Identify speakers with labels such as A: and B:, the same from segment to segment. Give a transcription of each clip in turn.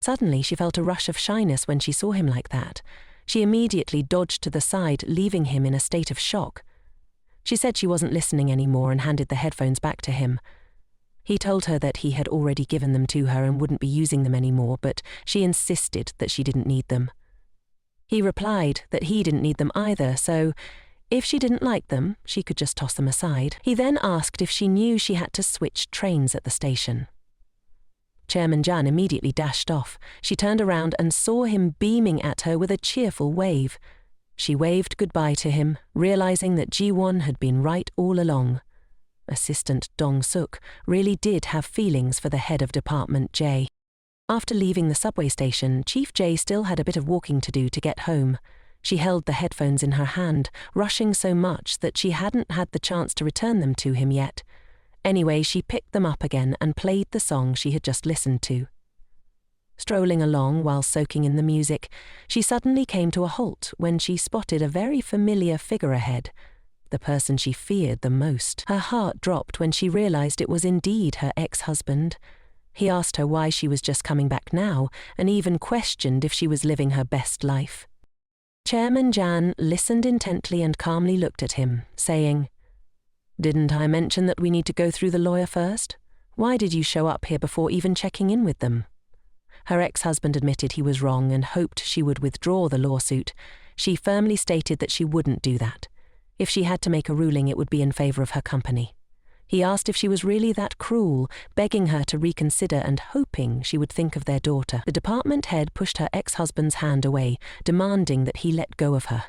A: Suddenly, she felt a rush of shyness when she saw him like that. She immediately dodged to the side, leaving him in a state of shock. She said she wasn't listening anymore and handed the headphones back to him. He told her that he had already given them to her and wouldn't be using them anymore, but she insisted that she didn't need them. He replied that he didn't need them either, so if she didn't like them, she could just toss them aside. He then asked if she knew she had to switch trains at the station. Chairman Jan immediately dashed off. She turned around and saw him beaming at her with a cheerful wave. She waved goodbye to him, realizing that Ji-won had been right all along. Assistant Dong-suk really did have feelings for the head of Department J. After leaving the subway station, Chief J still had a bit of walking to do to get home. She held the headphones in her hand, rushing so much that she hadn't had the chance to return them to him yet. Anyway, she picked them up again and played the song she had just listened to. Strolling along while soaking in the music, she suddenly came to a halt when she spotted a very familiar figure ahead, the person she feared the most. Her heart dropped when she realized it was indeed her ex-husband. He asked her why she was just coming back now, and even questioned if she was living her best life. Chairman Jan listened intently and calmly looked at him, saying, "Didn't I mention that we need to go through the lawyer first? Why did you show up here before even checking in with them?" Her ex-husband admitted he was wrong and hoped she would withdraw the lawsuit. She firmly stated that she wouldn't do that. If she had to make a ruling, it would be in favor of her company. He asked if she was really that cruel, begging her to reconsider and hoping she would think of their daughter. The department head pushed her ex-husband's hand away, demanding that he let go of her.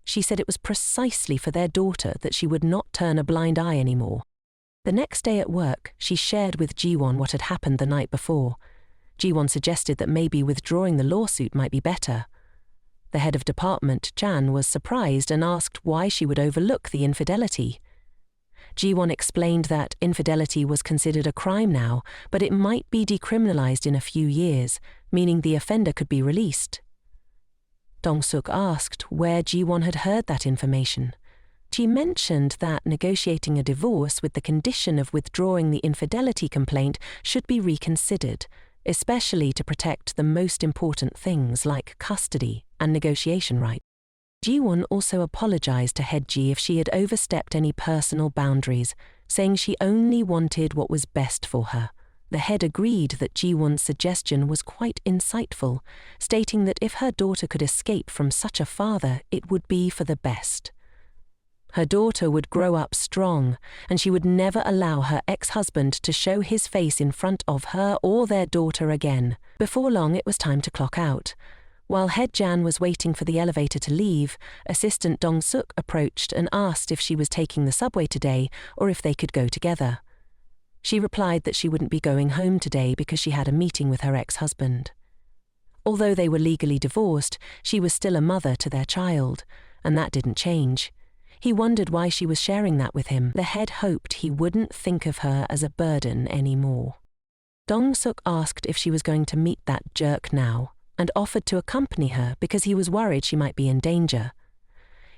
A: She said it was precisely for their daughter that she would not turn a blind eye anymore. The next day at work, she shared with Ji-won what had happened the night before. Ji-won suggested that maybe withdrawing the lawsuit might be better. The head of department, Jan, was surprised and asked why she would overlook the infidelity. Ji-won explained that infidelity was considered a crime now, but it might be decriminalized in a few years, meaning the offender could be released. Dong-suk asked where Ji-won had heard that information. She mentioned that negotiating a divorce with the condition of withdrawing the infidelity complaint should be reconsidered, especially to protect the most important things like custody and negotiation rights. Ji-won also apologized to Head Ji if she had overstepped any personal boundaries, saying she only wanted what was best for her. The head agreed that Ji-won's suggestion was quite insightful, stating that if her daughter could escape from such a father, it would be for the best. Her daughter would grow up strong, and she would never allow her ex-husband to show his face in front of her or their daughter again. Before long, it was time to clock out. While Head Jan was waiting for the elevator to leave, Assistant Dong-suk approached and asked if she was taking the subway today or if they could go together. She replied that she wouldn't be going home today because she had a meeting with her ex-husband. Although they were legally divorced, she was still a mother to their child, and that didn't change. He wondered why she was sharing that with him. The head hoped he wouldn't think of her as a burden anymore. Dong-suk asked if she was going to meet that jerk now, and offered to accompany her because he was worried she might be in danger.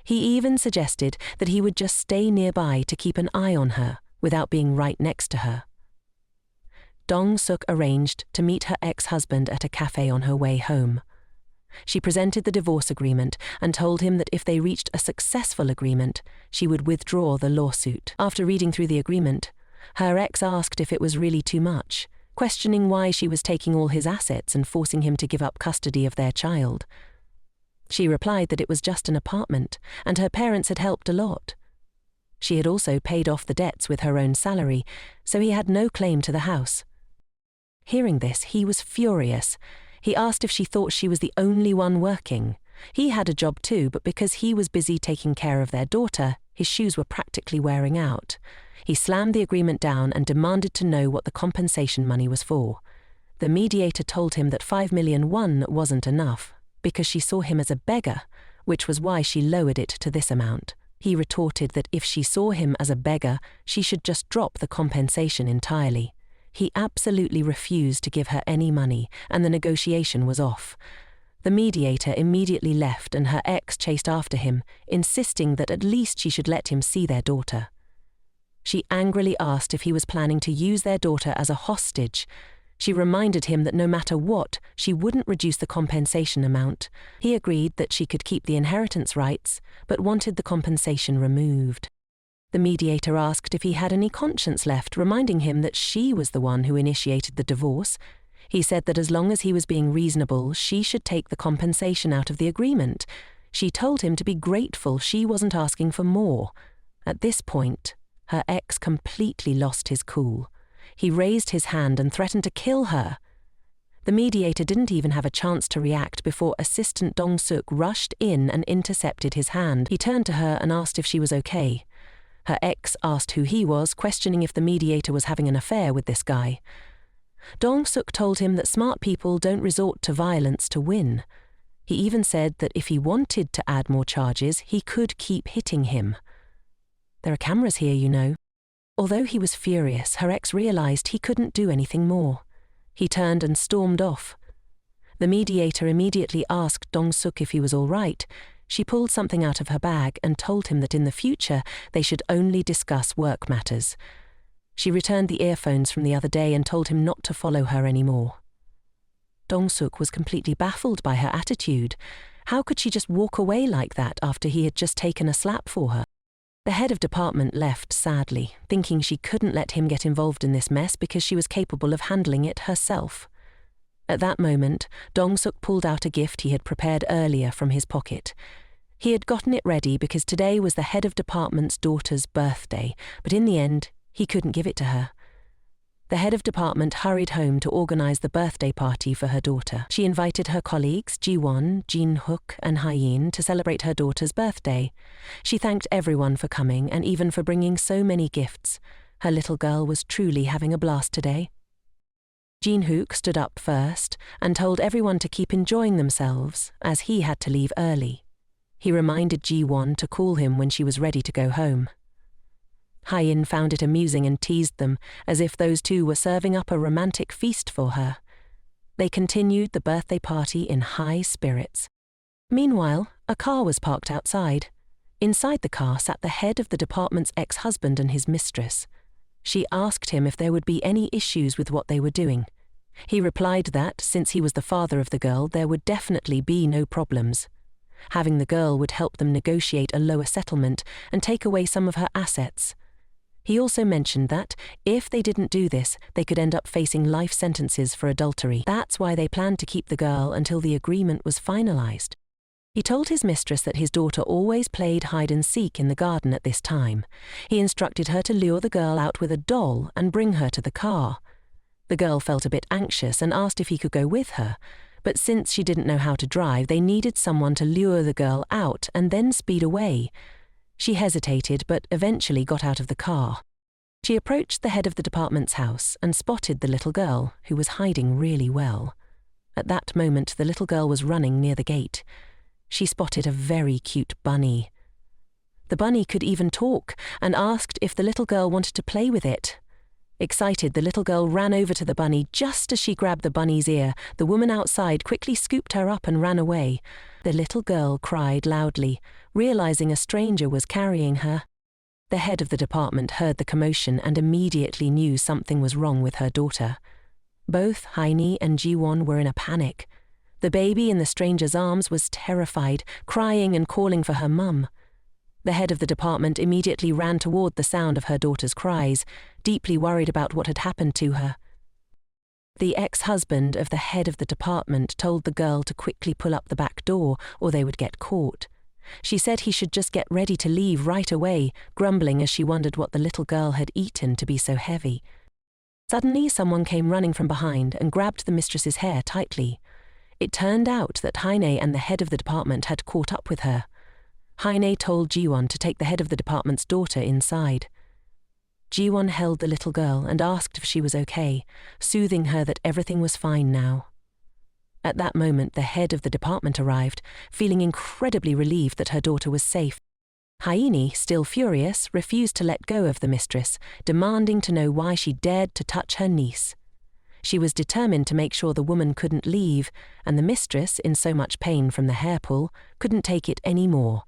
A: He even suggested that he would just stay nearby to keep an eye on her without being right next to her. Dong-suk arranged to meet her ex-husband at a cafe on her way home. She presented the divorce agreement and told him that if they reached a successful agreement, she would withdraw the lawsuit. After reading through the agreement, her ex asked if it was really too much, questioning why she was taking all his assets and forcing him to give up custody of their child. She replied that it was just an apartment, and her parents had helped a lot. She had also paid off the debts with her own salary, so he had no claim to the house. Hearing this, he was furious. He asked if she thought she was the only one working. He had a job too, but because he was busy taking care of their daughter, his shoes were practically wearing out. He slammed the agreement down and demanded to know what the compensation money was for. The mediator told him that 5 million won wasn't enough, because she saw him as a beggar, which was why she lowered it to this amount. He retorted that if she saw him as a beggar, she should just drop the compensation entirely. He absolutely refused to give her any money, and the negotiation was off. The mediator immediately left, and her ex chased after him, insisting that at least she should let him see their daughter. She angrily asked if he was planning to use their daughter as a hostage. She reminded him that no matter what, she wouldn't reduce the compensation amount. He agreed that she could keep the inheritance rights, but wanted the compensation removed. The mediator asked if he had any conscience left, reminding him that she was the one who initiated the divorce. He said that as long as he was being reasonable, she should take the compensation out of the agreement. She told him to be grateful she wasn't asking for more. At this point, her ex completely lost his cool. He raised his hand and threatened to kill her. The mediator didn't even have a chance to react before Assistant Dong-suk rushed in and intercepted his hand. He turned to her and asked if she was okay. Her ex asked who he was, questioning if the mediator was having an affair with this guy. Dong-suk told him that smart people don't resort to violence to win. He even said that if he wanted to add more charges, he could keep hitting him. There are cameras here, you know. Although he was furious, her ex realized he couldn't do anything more. He turned and stormed off. The mediator immediately asked Dong-suk if he was all right. She pulled something out of her bag and told him that in the future they should only discuss work matters. She returned the earphones from the other day and told him not to follow her anymore. Dong-suk was completely baffled by her attitude. How could she just walk away like that after he had just taken a slap for her? The head of department left sadly, thinking she couldn't let him get involved in this mess because she was capable of handling it herself. At that moment, Dong-suk pulled out a gift he had prepared earlier from his pocket. He had gotten it ready because today was the head of department's daughter's birthday, but in the end, he couldn't give it to her. The head of department hurried home to organize the birthday party for her daughter. She invited her colleagues, Ji-won, Jin-hook, and Ha-yin, to celebrate her daughter's birthday. She thanked everyone for coming and even for bringing so many gifts. Her little girl was truly having a blast today. Jin-hook stood up first and told everyone to keep enjoying themselves, as he had to leave early. He reminded Ji-won to call him when she was ready to go home. Ha-yin found it amusing and teased them, as if those two were serving up a romantic feast for her. They continued the birthday party in high spirits. Meanwhile, a car was parked outside. Inside the car sat the head of the department's ex-husband and his mistress. She asked him if there would be any issues with what they were doing. He replied that, since he was the father of the girl, there would definitely be no problems. Having the girl would help them negotiate a lower settlement and take away some of her assets. He also mentioned that, if they didn't do this, they could end up facing life sentences for adultery. That's why they planned to keep the girl until the agreement was finalized. He told his mistress that his daughter always played hide-and-seek in the garden at this time. He instructed her to lure the girl out with a doll and bring her to the car. The girl felt a bit anxious and asked if he could go with her, but since she didn't know how to drive, they needed someone to lure the girl out and then speed away. She hesitated, but eventually got out of the car. She approached the head of the department's house and spotted the little girl, who was hiding really well. At that moment, the little girl was running near the gate. She spotted a very cute bunny. The bunny could even talk and asked if the little girl wanted to play with it. Excited, the little girl ran over to the bunny. Just as she grabbed the bunny's ear, the woman outside quickly scooped her up and ran away. The little girl cried loudly, realizing a stranger was carrying her. The head of the department heard the commotion and immediately knew something was wrong with her daughter. Both Haini and Ji-won were in a panic. The baby in the stranger's arms was terrified, crying and calling for her mum. The head of the department immediately ran toward the sound of her daughter's cries, deeply worried about what had happened to her. The ex-husband of the head of the department told the girl to quickly pull up the back door or they would get caught. She said he should just get ready to leave right away, grumbling as she wondered what the little girl had eaten to be so heavy. Suddenly, someone came running from behind and grabbed the mistress's hair tightly. It turned out that Haine and the head of the department had caught up with her. Haine told Ji-won to take the head of the department's daughter inside. Ji-won held the little girl and asked if she was okay, soothing her that everything was fine now. At that moment, the head of the department arrived, feeling incredibly relieved that her daughter was safe. Haini, still furious, refused to let go of the mistress, demanding to know why she dared to touch her niece. She was determined to make sure the woman couldn't leave, and the mistress, in so much pain from the hair pull, couldn't take it any more.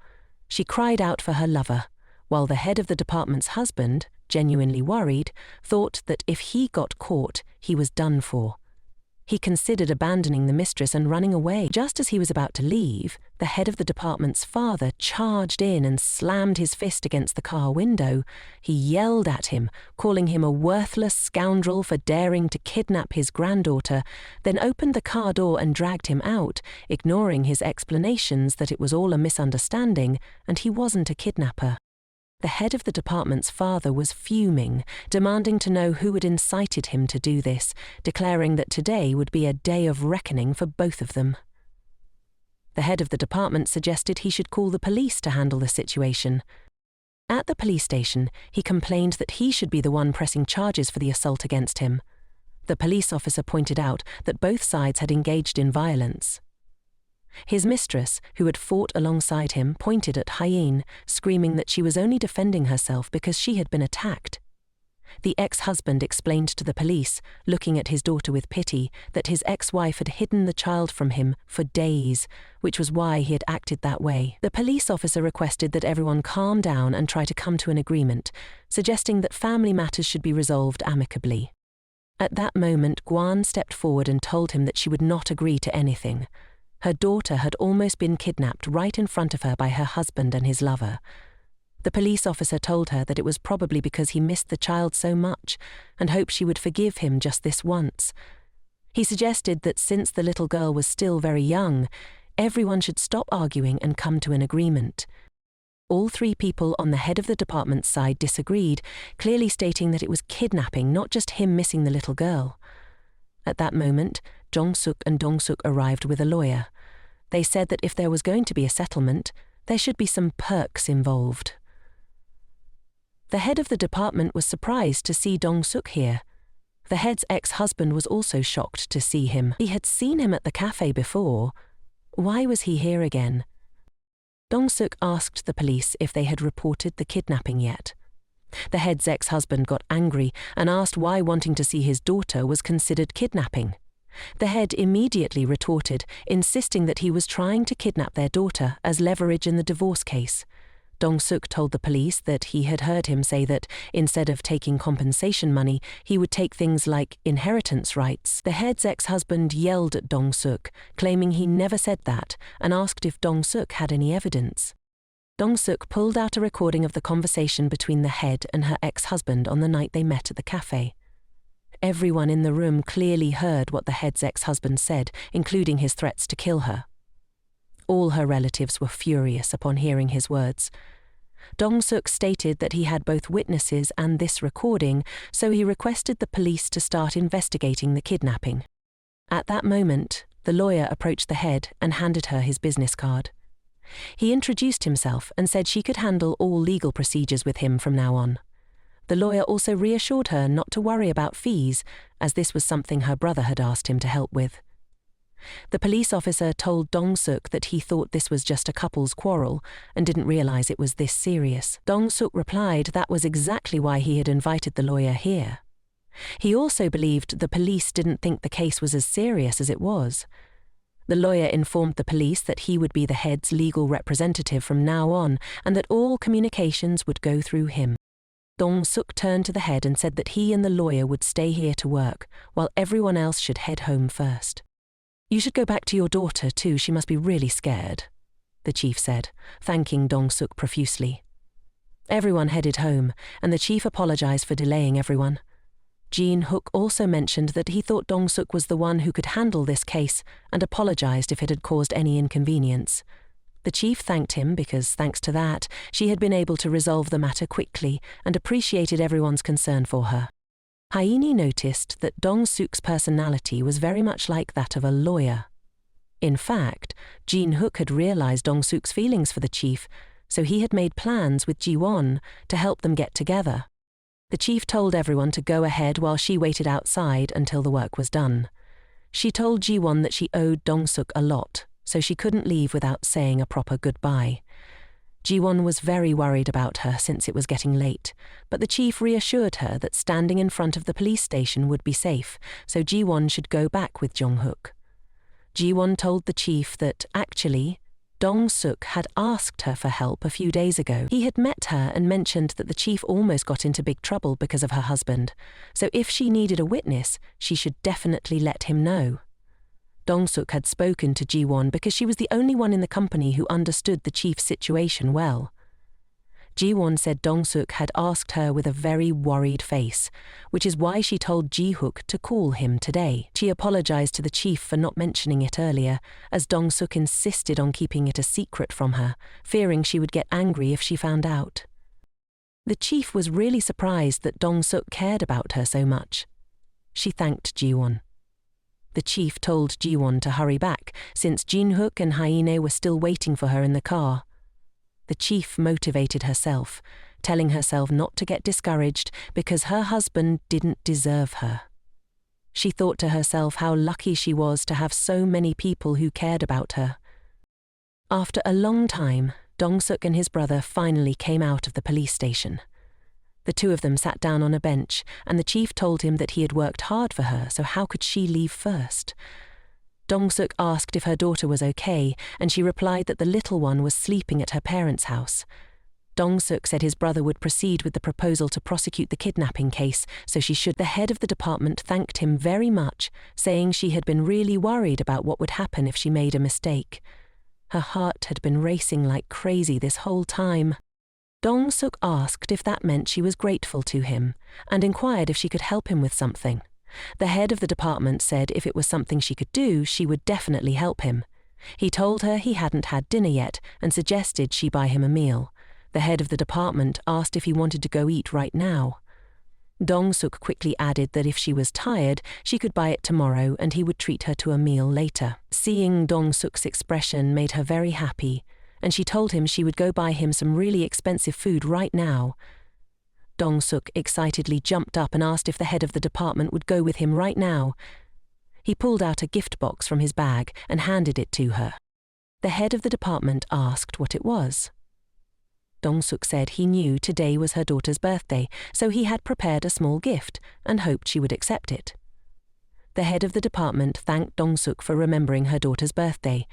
A: She cried out for her lover, while the head of the department's husband, genuinely worried, thought that if he got caught, he was done for. He considered abandoning the mistress and running away. Just as he was about to leave, the head of the department's father charged in and slammed his fist against the car window. He yelled at him, calling him a worthless scoundrel for daring to kidnap his granddaughter, then opened the car door and dragged him out, ignoring his explanations that it was all a misunderstanding and he wasn't a kidnapper. The head of the department's father was fuming, demanding to know who had incited him to do this, declaring that today would be a day of reckoning for both of them. The head of the department suggested he should call the police to handle the situation. At the police station, he complained that he should be the one pressing charges for the assault against him. The police officer pointed out that both sides had engaged in violence. His mistress, who had fought alongside him, pointed at Hyene, screaming that she was only defending herself because she had been attacked. The ex-husband explained to the police, looking at his daughter with pity, that his ex-wife had hidden the child from him for days, which was why he had acted that way. The police officer requested that everyone calm down and try to come to an agreement, suggesting that family matters should be resolved amicably. At that moment, Guan stepped forward and told him that she would not agree to anything. Her daughter had almost been kidnapped right in front of her by her husband and his lover. The police officer told her that it was probably because he missed the child so much and hoped she would forgive him just this once. He suggested that since the little girl was still very young, everyone should stop arguing and come to an agreement. All three people on the head of the department's side disagreed, clearly stating that it was kidnapping, not just him missing the little girl. At that moment, Jong-suk and Dong-suk arrived with a lawyer. They said that if there was going to be a settlement, there should be some perks involved. The head of the department was surprised to see Dong-suk here. The head's ex-husband was also shocked to see him. He had seen him at the cafe before. Why was he here again? Dong-suk asked the police if they had reported the kidnapping yet. The head's ex-husband got angry and asked why wanting to see his daughter was considered kidnapping. The head immediately retorted, insisting that he was trying to kidnap their daughter as leverage in the divorce case. Dong-suk told the police that he had heard him say that, instead of taking compensation money, he would take things like inheritance rights. The head's ex-husband yelled at Dong-suk, claiming he never said that, and asked if Dong-suk had any evidence. Dong-suk pulled out a recording of the conversation between the head and her ex-husband on the night they met at the cafe. Everyone in the room clearly heard what the head's ex-husband said, including his threats to kill her. All her relatives were furious upon hearing his words. Dong-suk stated that he had both witnesses and this recording, so he requested the police to start investigating the kidnapping. At that moment, the lawyer approached the head and handed her his business card. He introduced himself and said she could handle all legal procedures with him from now on. The lawyer also reassured her not to worry about fees, as this was something her brother had asked him to help with. The police officer told Dong-suk that he thought this was just a couple's quarrel and didn't realize it was this serious. Dong-suk replied that was exactly why he had invited the lawyer here. He also believed the police didn't think the case was as serious as it was. The lawyer informed the police that he would be the head's legal representative from now on and that all communications would go through him. Dong-suk turned to the head and said that he and the lawyer would stay here to work, while everyone else should head home first. "You should go back to your daughter too, she must be really scared," the chief said, thanking Dong-suk profusely. Everyone headed home, and the chief apologized for delaying everyone. Jin-hook also mentioned that he thought Dong-suk was the one who could handle this case and apologized if it had caused any inconvenience. The chief thanked him because, thanks to that, she had been able to resolve the matter quickly and appreciated everyone's concern for her. Hyene noticed that Dong-suk's personality was very much like that of a lawyer. In fact, Jin-hook had realized Dong-suk's feelings for the chief, so he had made plans with Ji-won to help them get together. The chief told everyone to go ahead while she waited outside until the work was done. She told Ji-won that she owed Dong-suk a lot, so she couldn't leave without saying a proper goodbye. Ji-won was very worried about her since it was getting late, but the chief reassured her that standing in front of the police station would be safe, so Ji-won should go back with Jong-hook. Ji-won told the chief that, actually, Dong-suk had asked her for help a few days ago. He had met her and mentioned that the chief almost got into big trouble because of her husband, so if she needed a witness, she should definitely let him know. Dong-suk had spoken to Ji-won because she was the only one in the company who understood the chief's situation well. Ji-won said Dong-suk had asked her with a very worried face, which is why she told Ji-hook to call him today. She apologized to the chief for not mentioning it earlier, as Dong-suk insisted on keeping it a secret from her, fearing she would get angry if she found out. The chief was really surprised that Dong-suk cared about her so much. She thanked Ji-won. The chief told Ji-won to hurry back, since Jin-hook and Hyene were still waiting for her in the car. The chief motivated herself, telling herself not to get discouraged because her husband didn't deserve her. She thought to herself how lucky she was to have so many people who cared about her. After a long time, Dong-suk and his brother finally came out of the police station. The two of them sat down on a bench, and the chief told him that he had worked hard for her, so how could she leave first? Dong-suk asked if her daughter was okay, and she replied that the little one was sleeping at her parents' house. Dong-suk said his brother would proceed with the proposal to prosecute the kidnapping case, so she should. The head of the department thanked him very much, saying she had been really worried about what would happen if she made a mistake. Her heart had been racing like crazy this whole time. Dong-suk asked if that meant she was grateful to him, and inquired if she could help him with something. The head of the department said if it was something she could do, she would definitely help him. He told her he hadn't had dinner yet and suggested she buy him a meal. The head of the department asked if he wanted to go eat right now. Dong-suk quickly added that if she was tired, she could buy it tomorrow and he would treat her to a meal later. Seeing Dong-suk's expression made her very happy, and she told him she would go buy him some really expensive food right now. Dong-suk excitedly jumped up and asked if the head of the department would go with him right now. He pulled out a gift box from his bag and handed it to her. The head of the department asked what it was. Dong-suk said he knew today was her daughter's birthday, so he had prepared a small gift and hoped she would accept it. The head of the department thanked Dong-suk for remembering her daughter's birthday.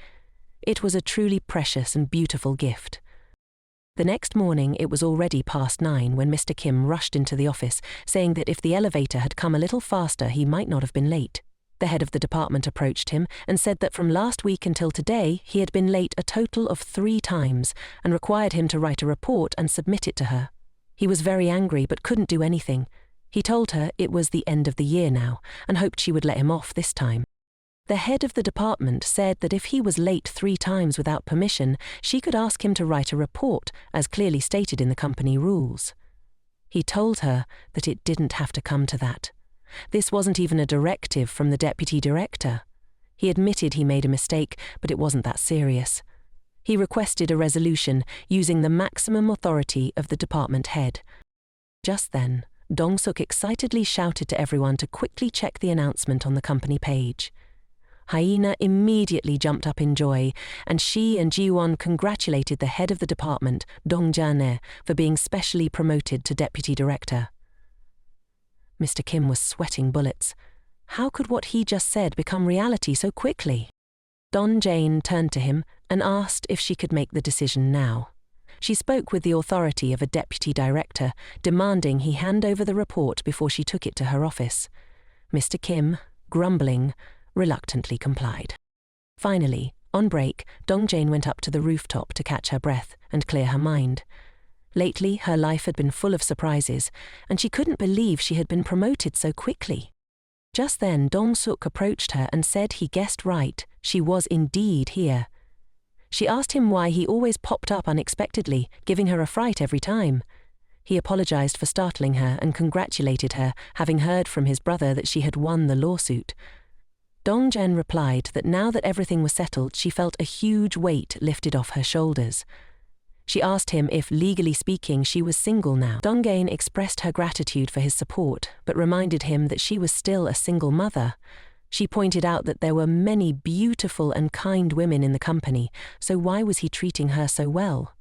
A: It was a truly precious and beautiful gift. The next morning it was already past 9 when Mr. Kim rushed into the office, saying that if the elevator had come a little faster he might not have been late. The head of the department approached him and said that from last week until today he had been late a total of 3 times and required him to write a report and submit it to her. He was very angry but couldn't do anything. He told her it was the end of the year now and hoped she would let him off this time. The head of the department said that if he was late 3 times without permission, she could ask him to write a report, as clearly stated in the company rules. He told her that it didn't have to come to that. This wasn't even a directive from the deputy director. He admitted he made a mistake, but it wasn't that serious. He requested a resolution using the maximum authority of the department head. Just then, Dong-suk excitedly shouted to everyone to quickly check the announcement on the company page. Hyena immediately jumped up in joy, and she and Ji-won congratulated the head of the department, Dong Ja-ne, for being specially promoted to deputy director. Mr. Kim was sweating bullets. How could what he just said become reality so quickly? Don Jane turned to him and asked if she could make the decision now. She spoke with the authority of a deputy director, demanding he hand over the report before she took it to her office. Mr. Kim, grumbling, reluctantly complied. Finally, on break, Dong Jane went up to the rooftop to catch her breath and clear her mind. Lately, her life had been full of surprises, and she couldn't believe she had been promoted so quickly. Just then, Dong-suk approached her and said he guessed right, she was indeed here. She asked him why he always popped up unexpectedly, giving her a fright every time. He apologized for startling her and congratulated her, having heard from his brother that she had won the lawsuit. Dong Jen replied that now that everything was settled, she felt a huge weight lifted off her shoulders. She asked him if, legally speaking, she was single now. Dong Gain expressed her gratitude for his support, but reminded him that she was still a single mother. She pointed out that there were many beautiful and kind women in the company, so why was he treating her so well?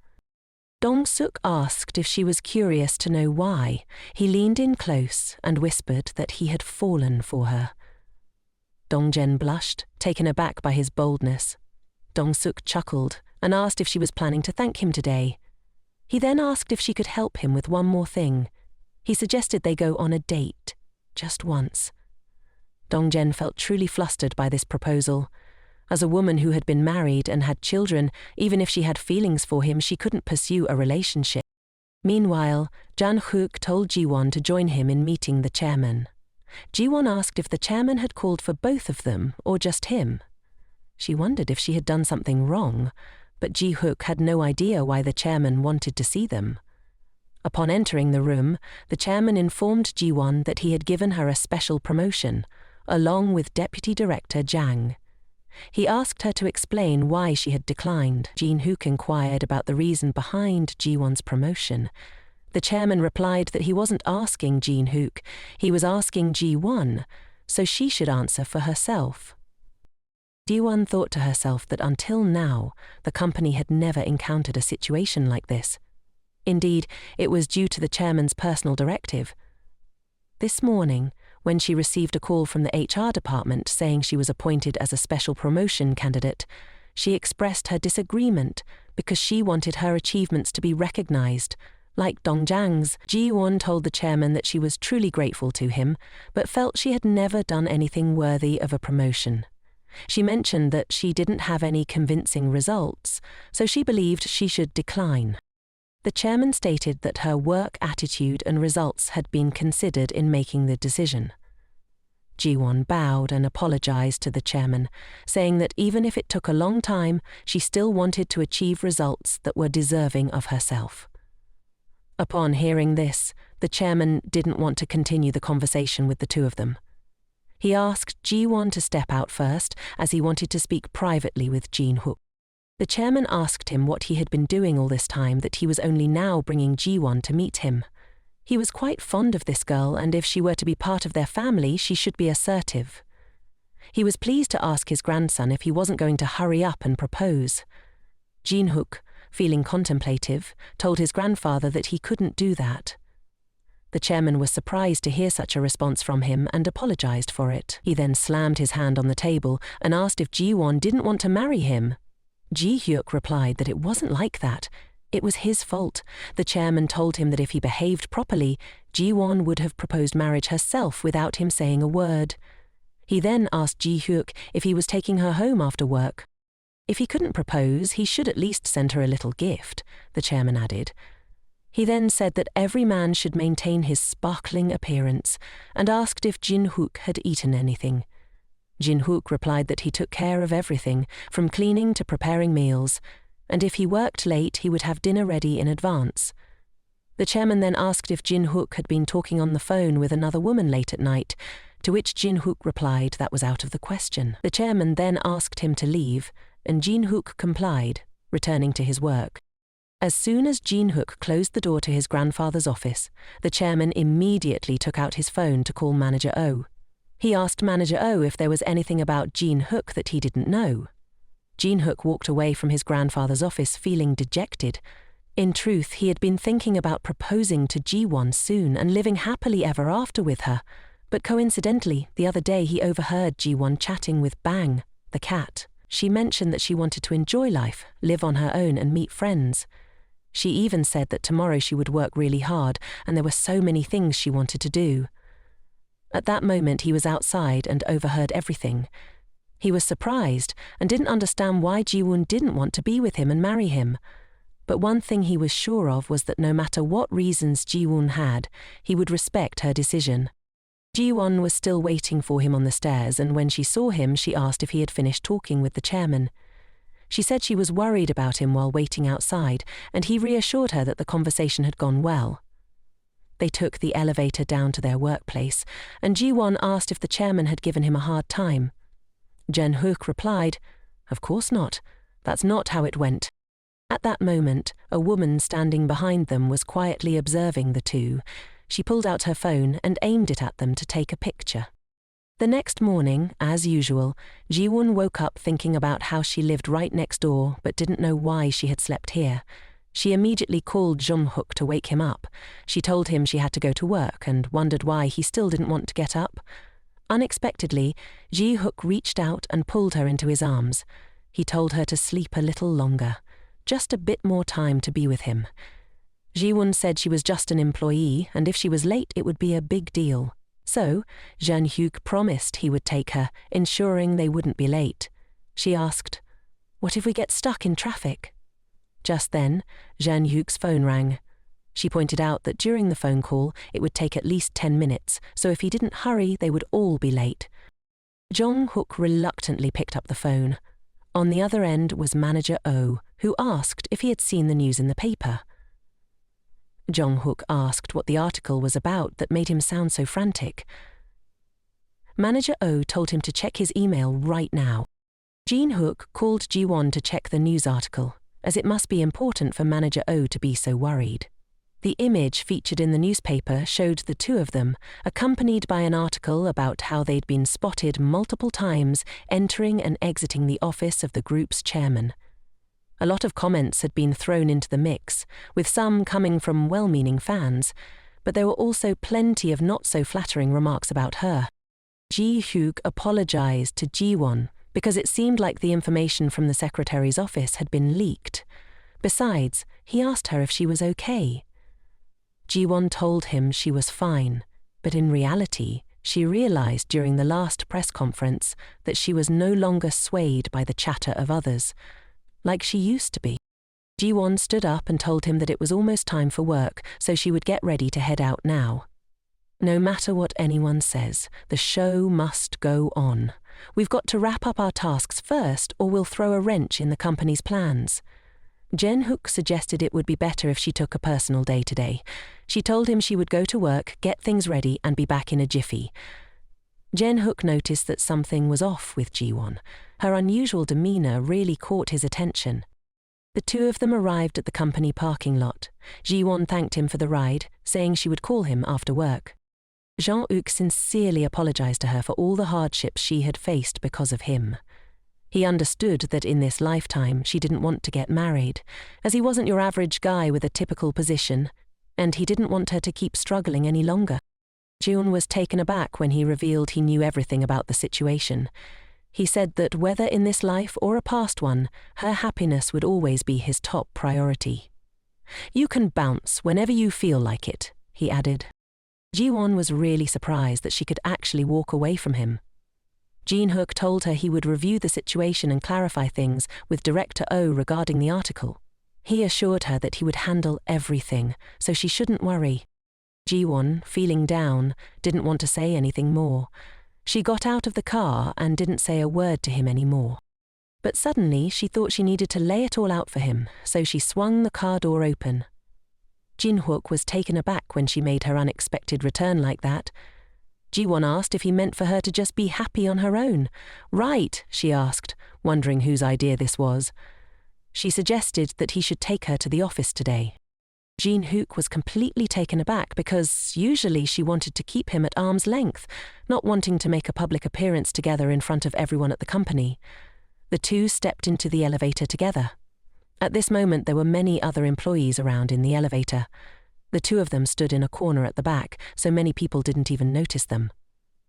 A: Dong-suk asked if she was curious to know why. He leaned in close and whispered that he had fallen for her. Dong-jen blushed, taken aback by his boldness. Dong-suk chuckled and asked if she was planning to thank him today. He then asked if she could help him with one more thing. He suggested they go on a date, just once. Dongjen felt truly flustered by this proposal. As a woman who had been married and had children, even if she had feelings for him, she couldn't pursue a relationship. Meanwhile, Jan-hook told Ji-won to join him in meeting the chairman. Ji-won asked if the chairman had called for both of them or just him. She wondered if she had done something wrong, but Ji-hook had no idea why the chairman wanted to see them. Upon entering the room, the chairman informed Ji-won that he had given her a special promotion, along with Deputy Director Jang. He asked her to explain why she had declined. Jin-hook inquired about the reason behind Ji-won's promotion. The chairman replied that he wasn't asking Jin-hook, he was asking Ji-won, so she should answer for herself. Ji-won thought to herself that until now, the company had never encountered a situation like this. Indeed, it was due to the chairman's personal directive. This morning, when she received a call from the HR department saying she was appointed as a special promotion candidate, she expressed her disagreement because she wanted her achievements to be recognized. Like Dongjang's, Ji-won told the chairman that she was truly grateful to him, but felt she had never done anything worthy of a promotion. She mentioned that she didn't have any convincing results, so she believed she should decline. The chairman stated that her work attitude and results had been considered in making the decision. Ji-won bowed and apologized to the chairman, saying that even if it took a long time, she still wanted to achieve results that were deserving of herself. Upon hearing this, the chairman didn't want to continue the conversation with the two of them. He asked Ji-won to step out first, as he wanted to speak privately with Jin-hook. The chairman asked him what he had been doing all this time that he was only now bringing Ji-won to meet him. He was quite fond of this girl, and if she were to be part of their family, she should be assertive. He was pleased to ask his grandson if he wasn't going to hurry up and propose. Jin-hook, feeling contemplative, told his grandfather that he couldn't do that. The chairman was surprised to hear such a response from him and apologized for it. He then slammed his hand on the table and asked if Ji-won didn't want to marry him. Ji-hyuk replied that it wasn't like that. It was his fault. The chairman told him that if he behaved properly, Ji-won would have proposed marriage herself without him saying a word. He then asked Ji-hyuk if he was taking her home after work. If he couldn't propose, he should at least send her a little gift, the chairman added. He then said that every man should maintain his sparkling appearance and asked if Jin-hook had eaten anything. Jin-hook replied that he took care of everything, from cleaning to preparing meals, and if he worked late, he would have dinner ready in advance. The chairman then asked if Jin-hook had been talking on the phone with another woman late at night, to which Jin-hook replied that was out of the question. The chairman then asked him to leave, and Jin-hook complied, returning to his work. As soon as Jin-hook closed the door to his grandfather's office, the chairman immediately took out his phone to call Manager Oh. He asked Manager Oh if there was anything about Jin-hook that he didn't know. Jin-hook walked away from his grandfather's office feeling dejected. In truth, he had been thinking about proposing to Ji-won soon and living happily ever after with her, but coincidentally, the other day he overheard Ji-won chatting with Bang, the cat. She mentioned that she wanted to enjoy life, live on her own and meet friends. She even said that tomorrow she would work really hard and there were so many things she wanted to do. At that moment he was outside and overheard everything. He was surprised and didn't understand why Ji-won didn't want to be with him and marry him. But one thing he was sure of was that no matter what reasons Ji-won had, he would respect her decision. Ji-won was still waiting for him on the stairs, and when she saw him, she asked if he had finished talking with the chairman. She said she was worried about him while waiting outside, and he reassured her that the conversation had gone well. They took the elevator down to their workplace, and Ji-won asked if the chairman had given him a hard time. Jin-hook replied, "Of course not. That's not how it went." At that moment, a woman standing behind them was quietly observing the two. She pulled out her phone and aimed it at them to take a picture. The next morning, as usual, Ji-won woke up thinking about how she lived right next door but didn't know why she had slept here. She immediately called Jin-hook to wake him up. She told him she had to go to work and wondered why he still didn't want to get up. Unexpectedly, Ji-hook reached out and pulled her into his arms. He told her to sleep a little longer. just a bit more time to be with him. Ji-won said she was just an employee, and if she was late it would be a big deal. So, Jin-hyuk promised he would take her, ensuring they wouldn't be late. She asked, "What if we get stuck in traffic?" Just then, Jin-hyuk's phone rang. She pointed out that during the phone call, it would take at least 10 minutes, so if he didn't hurry, they would all be late. Jong-hook reluctantly picked up the phone. On the other end was manager Oh, who asked if he had seen the news in the paper. Jong-hook asked what the article was about that made him sound so frantic. Manager Oh told him to check his email right now. Jin-hook called Ji-won to check the news article, as it must be important for Manager Oh to be so worried. The image featured in the newspaper showed the two of them, accompanied by an article about how they'd been spotted multiple times entering and exiting the office of the group's chairman. A lot of comments had been thrown into the mix, with some coming from well-meaning fans, but there were also plenty of not-so-flattering remarks about her. Ji-hyuk apologized to Ji-won because it seemed like the information from the secretary's office had been leaked. Besides, he asked her if she was okay. Ji-won told him she was fine, but in reality, she realized during the last press conference that she was no longer swayed by the chatter of others, like she used to be. Ji-won stood up and told him that it was almost time for work, so she would get ready to head out now. No matter what anyone says, the show must go on. We've got to wrap up our tasks first, or we'll throw a wrench in the company's plans. Jin-hook suggested it would be better if she took a personal day today. She told him she would go to work, get things ready, and be back in a jiffy. Jin-hook noticed that something was off with Ji-won. Her unusual demeanor really caught his attention. The two of them arrived at the company parking lot. Ji-won thanked him for the ride, saying she would call him after work. Jean-hook sincerely apologized to her for all the hardships she had faced because of him. He understood that in this lifetime she didn't want to get married, as he wasn't your average guy with a typical position, and he didn't want her to keep struggling any longer. Jun was taken aback when he revealed he knew everything about the situation. He said that whether in this life or a past one, her happiness would always be his top priority. "You can bounce whenever you feel like it," he added. Ji-won was really surprised that she could actually walk away from him. Jin-hook told her he would review the situation and clarify things with Director Oh regarding the article. He assured her that he would handle everything, so she shouldn't worry. Ji-won, feeling down, didn't want to say anything more. She got out of the car and didn't say a word to him anymore. But suddenly she thought she needed to lay it all out for him, so she swung the car door open. Jin-hook was taken aback when she made her unexpected return like that. Ji-won asked if he meant for her to just be happy on her own. "Right," she asked, wondering whose idea this was. She suggested that he should take her to the office today. Jin-hook was completely taken aback because usually she wanted to keep him at arm's length, not wanting to make a public appearance together in front of everyone at the company. The two stepped into the elevator together. At this moment there were many other employees around in the elevator. The two of them stood in a corner at the back, so many people didn't even notice them.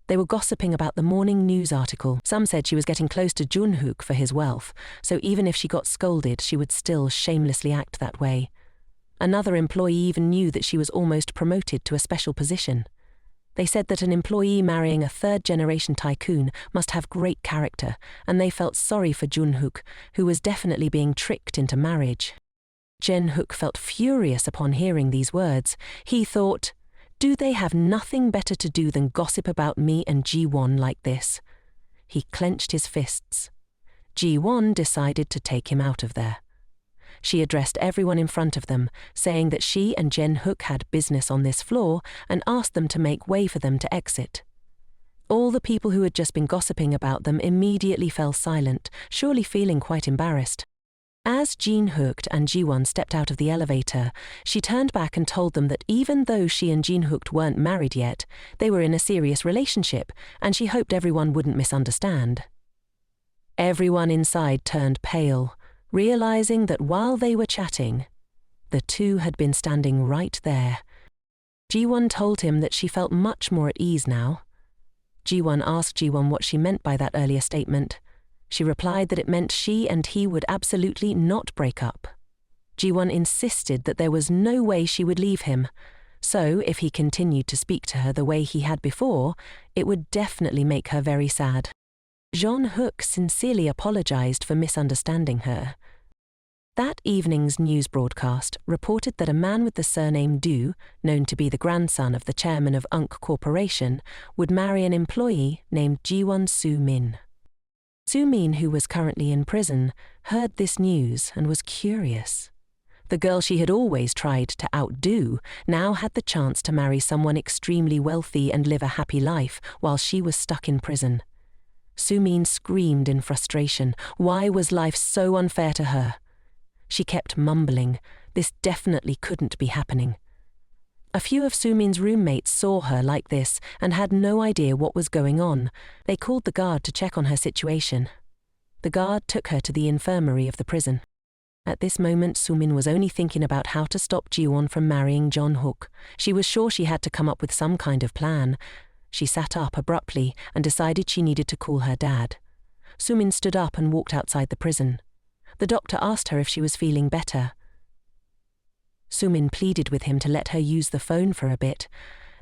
A: They were gossiping about the morning news article. Some said she was getting close to Jun-hook for his wealth, so even if she got scolded, she would still shamelessly act that way. Another employee even knew that she was almost promoted to a special position. They said that an employee marrying a third-generation tycoon must have great character, and they felt sorry for Jun-hook, who was definitely being tricked into marriage. Jin-hook felt furious upon hearing these words. He thought, "Do they have nothing better to do than gossip about me and Ji-won like this?" He clenched his fists. Ji-won decided to take him out of there. She addressed everyone in front of them, saying that she and Jin-hook had business on this floor and asked them to make way for them to exit. All the people who had just been gossiping about them immediately fell silent, surely feeling quite embarrassed. As Jin-hook and Ji-won stepped out of the elevator, she turned back and told them that even though she and Jin-hook weren't married yet, they were in a serious relationship, and she hoped everyone wouldn't misunderstand. Everyone inside turned pale, realizing that while they were chatting, the two had been standing right there. Ji-won told him that she felt much more at ease now. Ji-won asked Ji-won what she meant by that earlier statement. She replied that it meant she and he would absolutely not break up. Ji-won insisted that there was no way she would leave him, so if he continued to speak to her the way he had before, it would definitely make her very sad. Jeon-hook sincerely apologized for misunderstanding her. That evening's news broadcast reported that a man with the surname Do, known to be the grandson of the chairman of Unk Corporation, would marry an employee named Ji-won Soo-min. Soo-min, who was currently in prison, heard this news and was curious. The girl she had always tried to outdo now had the chance to marry someone extremely wealthy and live a happy life while she was stuck in prison. Soo-min screamed in frustration. Why was life so unfair to her? She kept mumbling. This definitely couldn't be happening. A few of Soo-min's roommates saw her like this and had no idea what was going on. They called the guard to check on her situation. The guard took her to the infirmary of the prison. At this moment, Soo-min was only thinking about how to stop Ji-won from marrying Jeon-hook. She was sure she had to come up with some kind of plan. She sat up abruptly and decided she needed to call her dad. Soo-min stood up and walked outside the prison. The doctor asked her if she was feeling better. Soo-min pleaded with him to let her use the phone for a bit.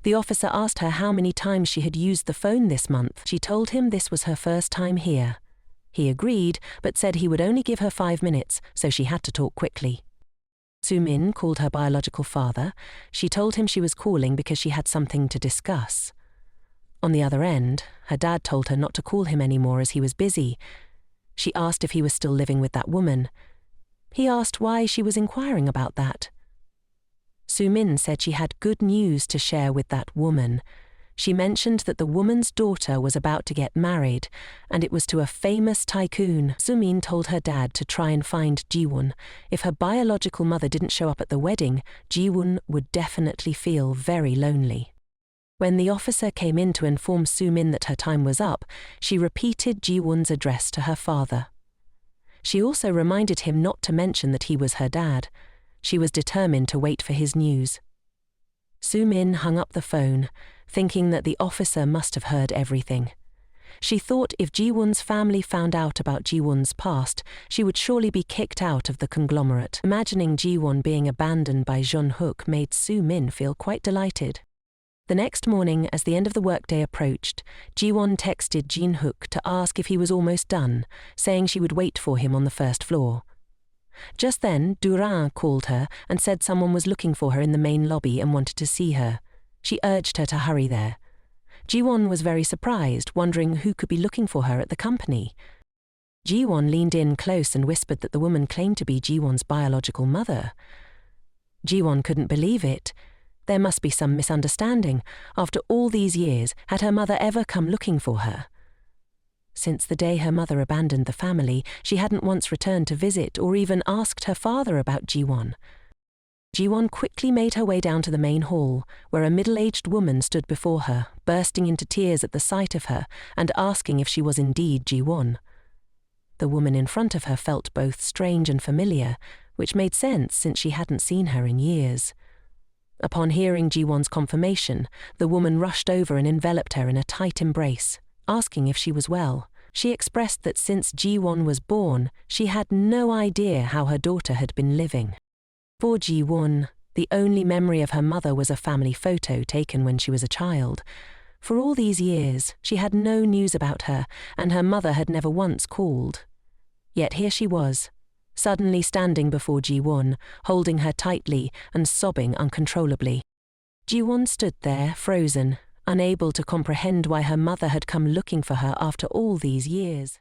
A: The officer asked her how many times she had used the phone this month. She told him this was her first time here. He agreed, but said he would only give her 5 minutes, so she had to talk quickly. Soo-min called her biological father. She told him she was calling because she had something to discuss. On the other end, her dad told her not to call him anymore as he was busy. She asked if he was still living with that woman. He asked why she was inquiring about that. Soo-min said she had good news to share with that woman. She mentioned that the woman's daughter was about to get married, and it was to a famous tycoon. Soo-min told her dad to try and find Ji-won. If her biological mother didn't show up at the wedding, Ji-won would definitely feel very lonely. When the officer came in to inform Soo-min that her time was up, she repeated Ji-won's address to her father. She also reminded him not to mention that he was her dad. She was determined to wait for his news. Soo-min hung up the phone, thinking that the officer must have heard everything. She thought if Ji-won's family found out about Ji-won's past, she would surely be kicked out of the conglomerate. Imagining Ji-won being abandoned by Jeon-hook made Soo-min feel quite delighted. The next morning, as the end of the workday approached, Ji-won texted Jeon-hook to ask if he was almost done, saying she would wait for him on the first floor. Just then, Duran called her and said someone was looking for her in the main lobby and wanted to see her. She urged her to hurry there. Ji-won was very surprised, wondering who could be looking for her at the company. Ji-won leaned in close and whispered that the woman claimed to be Ji-won's biological mother. Ji-won couldn't believe it. There must be some misunderstanding. After all these years, had her mother ever come looking for her? Since the day her mother abandoned the family, she hadn't once returned to visit or even asked her father about Ji-won. Ji-won quickly made her way down to the main hall, where a middle-aged woman stood before her, bursting into tears at the sight of her and asking if she was indeed Ji-won. The woman in front of her felt both strange and familiar, which made sense since she hadn't seen her in years. Upon hearing Ji-won's confirmation, the woman rushed over and enveloped her in a tight embrace, asking if she was well. She expressed that since Ji-won was born, she had no idea how her daughter had been living. For Ji-won, the only memory of her mother was a family photo taken when she was a child. For all these years, she had no news about her, and her mother had never once called. Yet here she was, suddenly standing before Ji-won, holding her tightly and sobbing uncontrollably. Ji-won stood there, frozen, unable to comprehend why her mother had come looking for her after all these years.